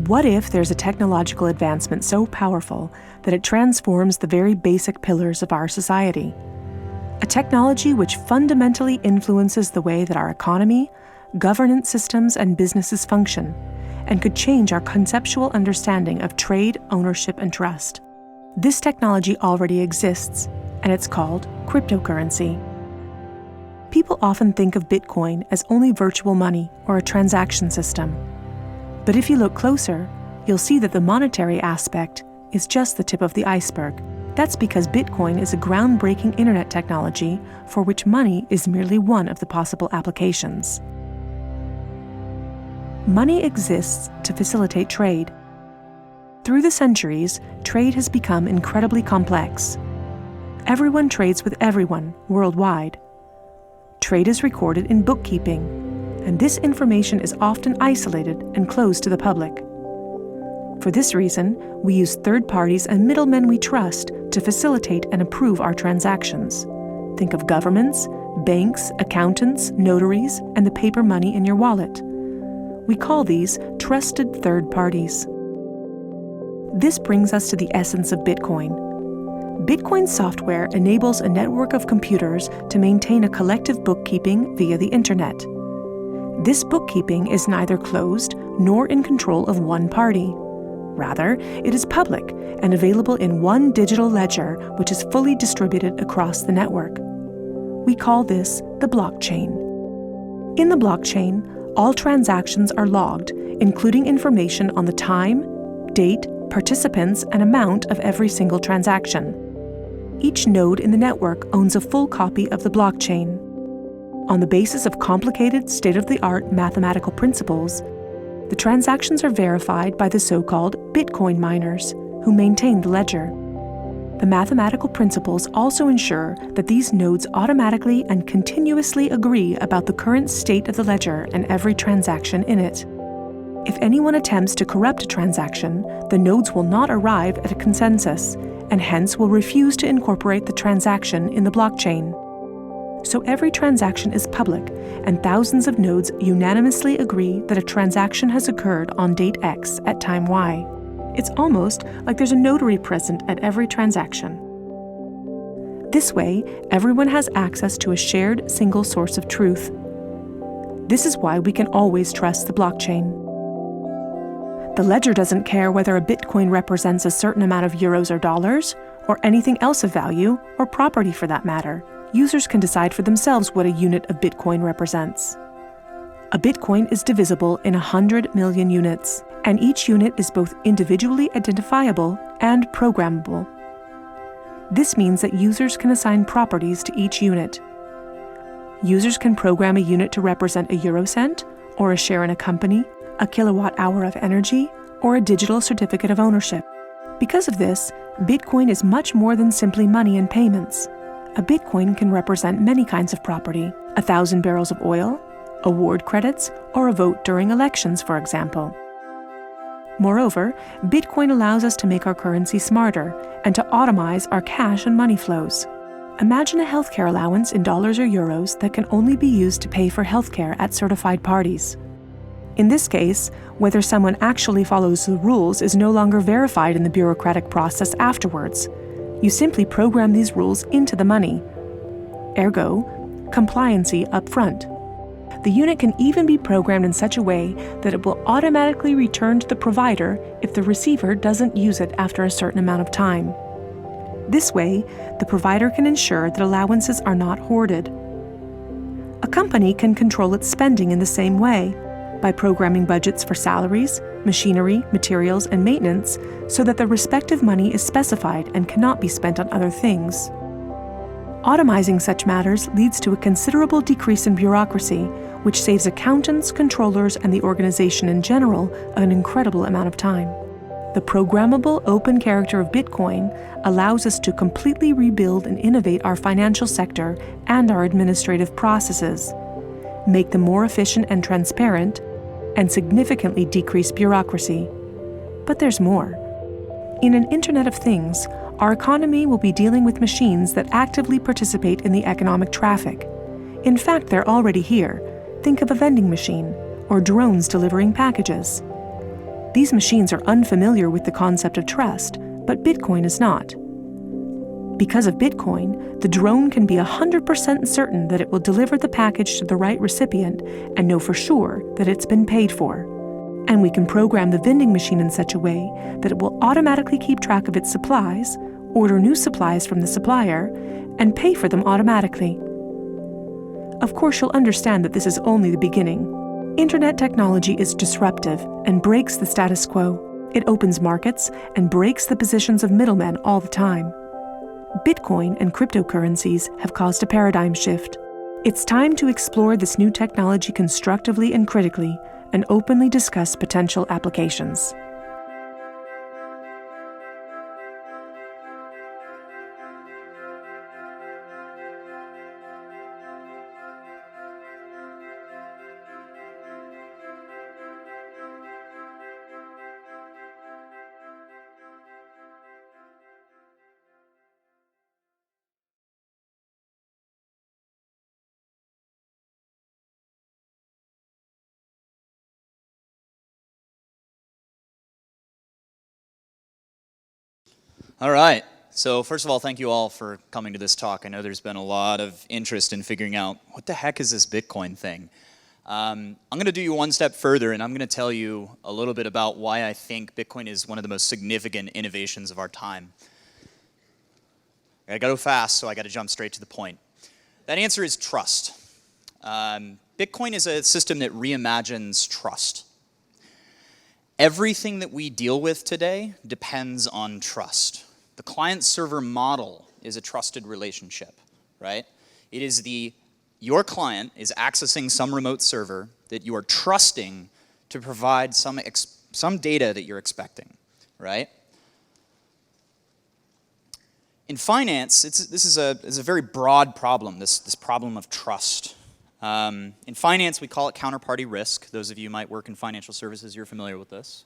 What if there's a technological advancement so powerful that it transforms the very basic pillars of our society? A technology which fundamentally influences the way that our economy, governance systems, and businesses function, and could change our conceptual understanding of trade, ownership, and trust. This technology already exists, and it's called cryptocurrency. People often think of Bitcoin as only virtual money or a transaction system. But if you look closer, you'll see that the monetary aspect is just the tip of the iceberg. That's because Bitcoin is a groundbreaking internet technology for which money is merely one of the possible applications. Money exists to facilitate trade. Through the centuries, trade has become incredibly complex. Everyone trades with everyone worldwide. Trade is recorded in bookkeeping, and this information is often isolated and closed to the public. For this reason, we use third parties and middlemen we trust to facilitate and approve our transactions. Think of governments, banks, accountants, notaries, and the paper money in your wallet. We call these trusted third parties. This brings us to the essence of Bitcoin. Bitcoin software enables a network of computers to maintain a collective bookkeeping via the internet. This bookkeeping is neither closed nor in control of one party. Rather, it is public and available in one digital ledger which is fully distributed across the network. We call this the blockchain. In the blockchain, all transactions are logged, including information on the time, date, participants, and amount of every single transaction. Each node in the network owns a full copy of the blockchain. On the basis of complicated, state-of-the-art mathematical principles, the transactions are verified by the so-called Bitcoin miners, who maintain the ledger. The mathematical principles also ensure that these nodes automatically and continuously agree about the current state of the ledger and every transaction in it. If anyone attempts to corrupt a transaction, the nodes will not arrive at a consensus, and hence will refuse to incorporate the transaction in the blockchain. So every transaction is public, and thousands of nodes unanimously agree that a transaction has occurred on date X at time Y. It's almost like there's a notary present at every transaction. This way, everyone has access to a shared single source of truth. This is why we can always trust the blockchain. The ledger doesn't care whether a Bitcoin represents a certain amount of euros or dollars, or anything else of value, or property for that matter. Users can decide for themselves what a unit of Bitcoin represents. A Bitcoin is divisible in 100 million units, and each unit is both individually identifiable and programmable. This means that users can assign properties to each unit. Users can program a unit to represent a eurocent, or a share in a company, a kilowatt-hour of energy, or a digital certificate of ownership. Because of this, Bitcoin is much more than simply money and payments. A Bitcoin can represent many kinds of property: 1,000 barrels of oil, award credits, or a vote during elections, for example. Moreover, Bitcoin allows us to make our currency smarter and to automize our cash and money flows. Imagine a healthcare allowance in dollars or euros that can only be used to pay for healthcare at certified parties. In this case, whether someone actually follows the rules is no longer verified in the bureaucratic process afterwards. You simply program these rules into the money. Ergo, compliancy up front. The unit can even be programmed in such a way that it will automatically return to the provider if the receiver doesn't use it after a certain amount of time. This way, the provider can ensure that allowances are not hoarded. A company can control its spending in the same way, by programming budgets for salaries, machinery, materials, and maintenance so that the respective money is specified and cannot be spent on other things. Automizing such matters leads to a considerable decrease in bureaucracy, which saves accountants, controllers, and the organization in general an incredible amount of time. The programmable open character of Bitcoin allows us to completely rebuild and innovate our financial sector and our administrative processes, make them more efficient and transparent, and significantly decrease bureaucracy. But there's more. In an Internet of Things, our economy will be dealing with machines that actively participate in the economic traffic. In fact, they're already here. Think of a vending machine, or drones delivering packages. These machines are unfamiliar with the concept of trust, but Bitcoin is not. Because of Bitcoin, the drone can be 100% certain that it will deliver the package to the right recipient and know for sure that it's been paid for. And we can program the vending machine in such a way that it will automatically keep track of its supplies, order new supplies from the supplier, and pay for them automatically. Of course, you'll understand that this is only the beginning. Internet technology is disruptive and breaks the status quo. It opens markets and breaks the positions of middlemen all the time. Bitcoin and cryptocurrencies have caused a paradigm shift. It's time to explore this new technology constructively and critically, and openly discuss potential applications. All right. So first of all, thank you all for coming to this talk. I know there's been a lot of interest in figuring out what the heck is this Bitcoin thing. I'm going to do you one step further, and I'm going to tell you a little bit about why I think Bitcoin is one of the most significant innovations of our time. I got to go fast, so I got to jump straight to the point. That answer is trust. Bitcoin is a system that reimagines trust. Everything that we deal with today depends on trust. The client-server model is a trusted relationship, right? It is your client is accessing some remote server that you are trusting to provide some data that you're expecting, right? In finance, this is a very broad problem, this problem of trust. In finance, we call it counterparty risk. Those of you who might work in financial services, you're familiar with this.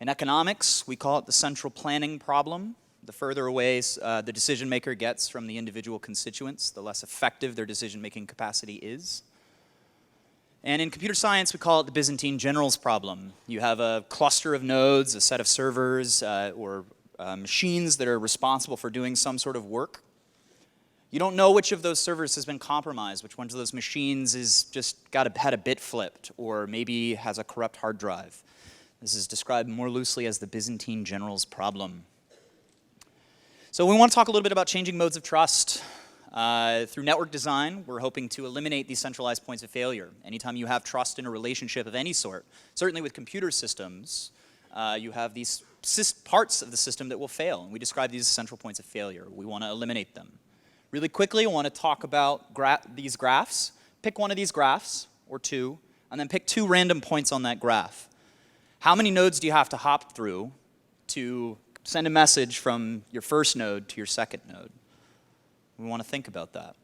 In economics, we call it the central planning problem. The further away the decision maker gets from the individual constituents, the less effective their decision-making capacity is. And in computer science, we call it the Byzantine generals problem. You have a cluster of nodes, a set of servers, or machines that are responsible for doing some sort of work. You don't know which of those servers has been compromised, which one of those machines is just had a bit flipped, or maybe has a corrupt hard drive. This is described more loosely as the Byzantine generals problem. So we want to talk a little bit about changing modes of trust. Through network design, we're hoping to eliminate these centralized points of failure. Anytime you have trust in a relationship of any sort, certainly with computer systems, you have these parts of the system that will fail, and we describe these as central points of failure. We want to eliminate them. Really quickly, I want to talk about these graphs. Pick one of these graphs, or two, and then pick two random points on that graph. How many nodes do you have to hop through to send a message from your first node to your second node? We want to think about that.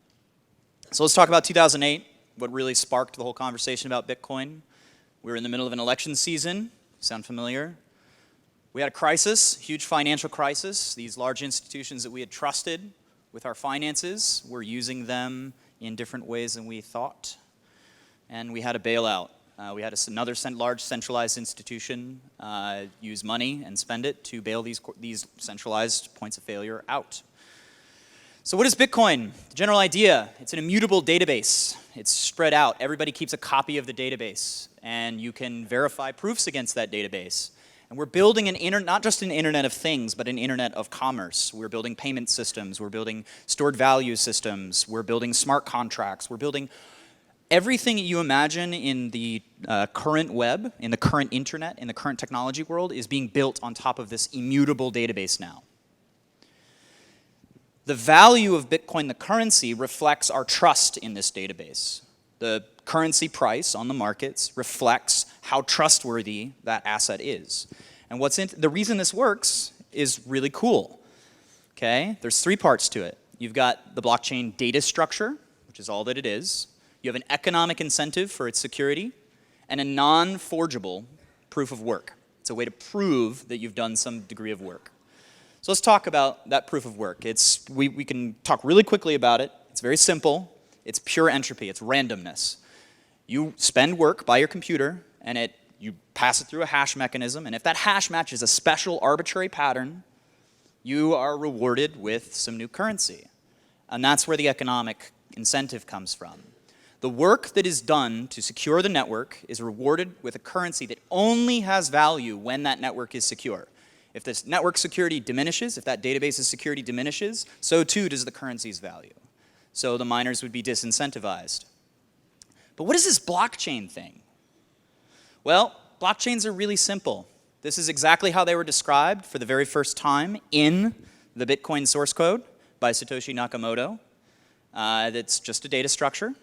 So let's talk about 2008, what really sparked the whole conversation about Bitcoin. We were in the middle of an election season. Sound familiar? We had a crisis, huge financial crisis. These large institutions that we had trusted with our finances, we're using them in different ways than we thought. And we had a bailout. We had another large centralized institution use money and spend it to bail these centralized points of failure out. So what is Bitcoin? The general idea, it's an immutable database. It's spread out. Everybody keeps a copy of the database, and you can verify proofs against that database. And we're building not just an internet of things, but an internet of commerce. We're building payment systems. We're building stored value systems. We're building smart contracts. We're building everything you imagine in the current web, in the current internet, in the current technology world is being built on top of this immutable database now. The value of Bitcoin, the currency, reflects our trust in this database. The currency price on the markets reflects how trustworthy that asset is. And the reason this works is really cool. Okay? There's three parts to it. You've got the blockchain data structure, which is all that it is. You have an economic incentive for its security, and a non-forgeable proof of work. It's a way to prove that you've done some degree of work. So let's talk about that proof of work. We can talk really quickly about it. It's very simple. It's pure entropy. It's randomness. You spend work by your computer, and it you pass it through a hash mechanism, and if that hash matches a special arbitrary pattern, you are rewarded with some new currency. And that's where the economic incentive comes from. The work that is done to secure the network is rewarded with a currency that only has value when that network is secure. If this network security diminishes, if that database's security diminishes, so too does the currency's value. So the miners would be disincentivized. But what is this blockchain thing? Well, blockchains are really simple. This is exactly how they were described for the very first time in the Bitcoin source code by Satoshi Nakamoto. That's just a data structure.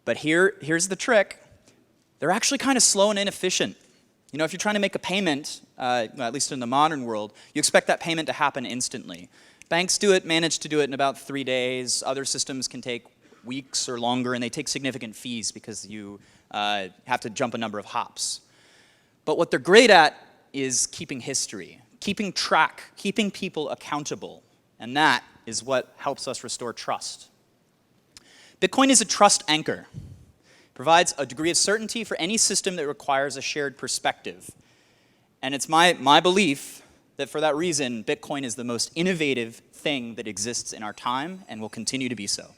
But here's the trick. They're actually kind of slow and inefficient. You know, if you're trying to make a payment, at least in the modern world, you expect that payment to happen instantly. Banks manage to do it in about 3 days. Other systems can take weeks or longer, and they take significant fees because you have to jump a number of hops. But what they're great at is keeping history, keeping track, keeping people accountable. And that is what helps us restore trust. Bitcoin is a trust anchor. It provides a degree of certainty for any system that requires a shared perspective. And it's my belief that for that reason, Bitcoin is the most innovative thing that exists in our time and will continue to be so.